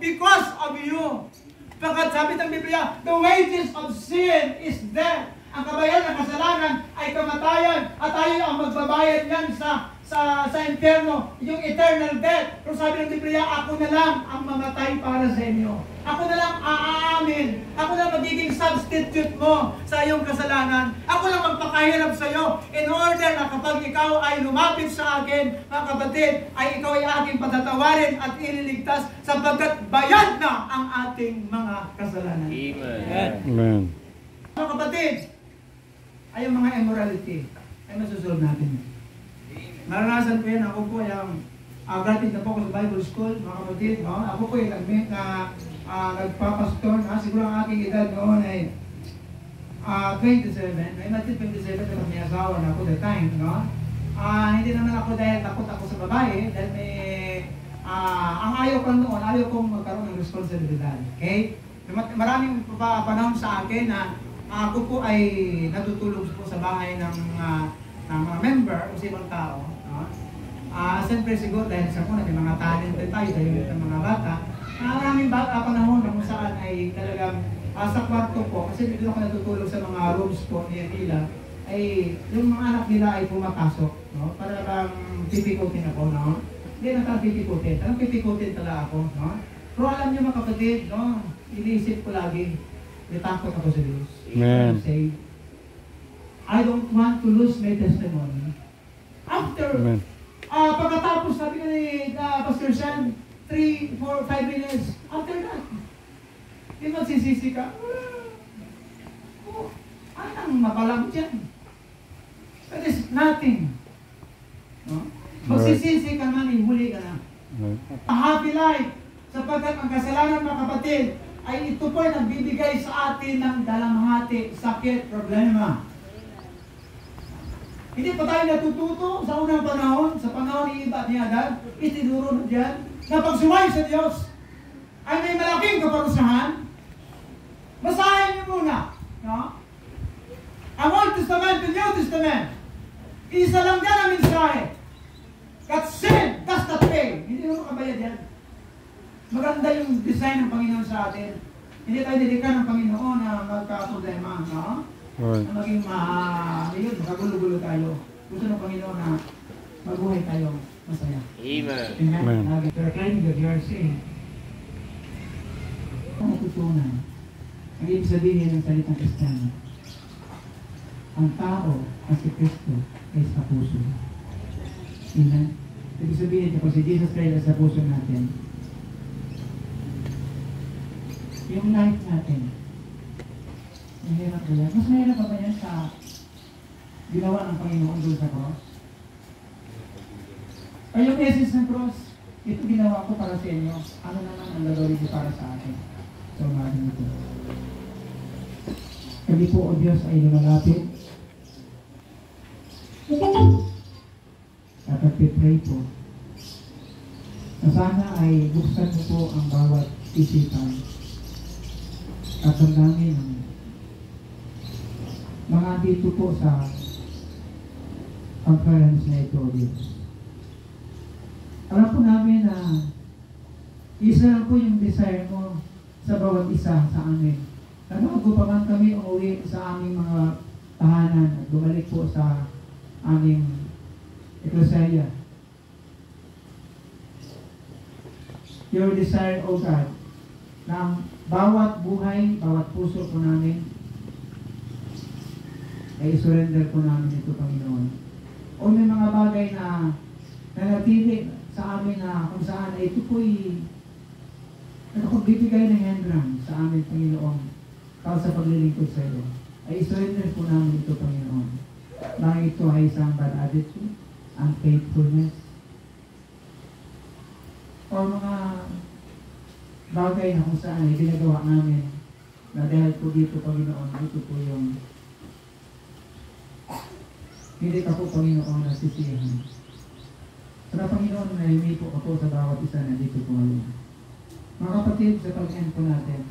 because of you. Pagkat sabi ng Biblia, the wages of sin is death. Ang kabayaran ng kasalanan ay kamatayan at tayo ang magbabayad niyan sa impyerno, yung eternal death. Pero sabi ng Biblia, ako na lang ang mamatay para sa inyo. Ako na lang aamin. Ako na magiging substitute mo sa iyong kasalanan. Ako lang magpakahirap sa iyo in order na kapag ikaw ay lumapit sa akin, mga kapatid, ay ikaw ay aking patatawarin at ililigtas sapagkat bayad na ang ating mga kasalanan. Amen. Amen. Mga kapatid, ay yung mga immorality ay masusunod natin. Naranasan ko yan. Ako po yung graduate na po ako sa Bible School, mga kapatid. No? Ako po yung nagpapastor. Siguro ang aking edad noon ay 27. Ay natin 27 na may asawa na ako that time. No? Hindi naman ako dahil takot ako sa babae. Dahil may, ang ayaw ko noon, ayaw kong magkaroon ng responsibilidad. Okay? Maraming panahon sa akin na ako po ay natutulog po sa bahay ng mga member o sa ibang tao. No? Siyempre siguro dahil sa kuna, may mga talent din tayo dahil ng mga bata. Maraming panahon na kung saan ay talagang sa kwarto po, kasi dito ako natutulog sa mga rooms po nila, ay yung mga anak nila ay pumapasok. No? Para bang pipikutin ako. No? Hindi na talagang pipikutin. Talagang pipikutin talaga ako. No? Pero alam niyo mga kapatid, no? Iniisip ko lagi, may takot ako sa Diyos. Amen. Say, I don't want to lose my testimony. After, pagkatapos sabi ni Pastor Sean, 3, 4, 5 minutes, after that, di magsisisi ka, anong mapalang dyan? That is nothing. No? Magsisisi ka man, huli ka na. A happy life, sapagkat ang kasalanan mga kapatid, ay ito po ay nagbibigay sa atin ng dalamhati, sakit, problema. Hindi pa tayo natututo sa unang panahon, sa panahon ni Iba ni Adan, itinuro na dyan, na pag sumayo sa Diyos, ay may malaking kaparusahan. Basahin niyo muna. No? Ang Old Testament and New Testament, isa lang dyan ang mensahe. God sin does not pay. Hindi mo kabayad yan. Maganda yung design ng Panginoon sa atin. Hindi tayo dedikan ng Panginoon na magka-problema. No? Na maging makagulo-gulo tayo. Gusto ng Panginoon na mabuhay tayo masaya. Amen. Amen. Pero claiming that you are saying, ang natutunan, ang ibig sabihin ng salitang Kristiyano, ang tao at si Kristo ay sa puso. Amen. Ibig sabihin niya, kung si Jesus Christ ay sa puso natin, yung life natin, mahirap ba yan? Mas mahirap ba yan sa ginawa ng Panginoon doon sa cross? Ay yung essence ng cross, ito ginawa ko para sa inyo. Ano naman ang gagawin ko para sa akin? So, maraming ito. Kami po, O Diyos, ay lumalapit. At nagpipray po na sana ay buksan mo po ang bawat isipan at ang namin ang mga dito po sa conference na ito, Diyos. Alam po namin na isa lang po yung desire mo sa bawat isa sa amin. Na bago pa man kami umuwi sa aming mga tahanan at bumalik po sa aming eklesya. Your desire, O God, na ang bawat buhay, bawat puso po namin, ay surrender po namin ito, Panginoon. O may mga bagay na nanatili sa amin na kung saan ay ito po'y nakapagbibigay ng hindrance sa amin, Panginoon, para sa paglilingkod sa iyo. Ay surrender po namin ito, Panginoon. Dahil ito ay isang bad attitude, unfaithfulness, o mga bagay na kung saan ay ginagawa namin na dahil po dito, Panginoon, ito po yung hindi ka po, Panginoon, nasisiyahan. Para, Panginoon, na hindi po ako sa bawat isa na dito po ngayon. Mga kapatid, sa pag-end po natin,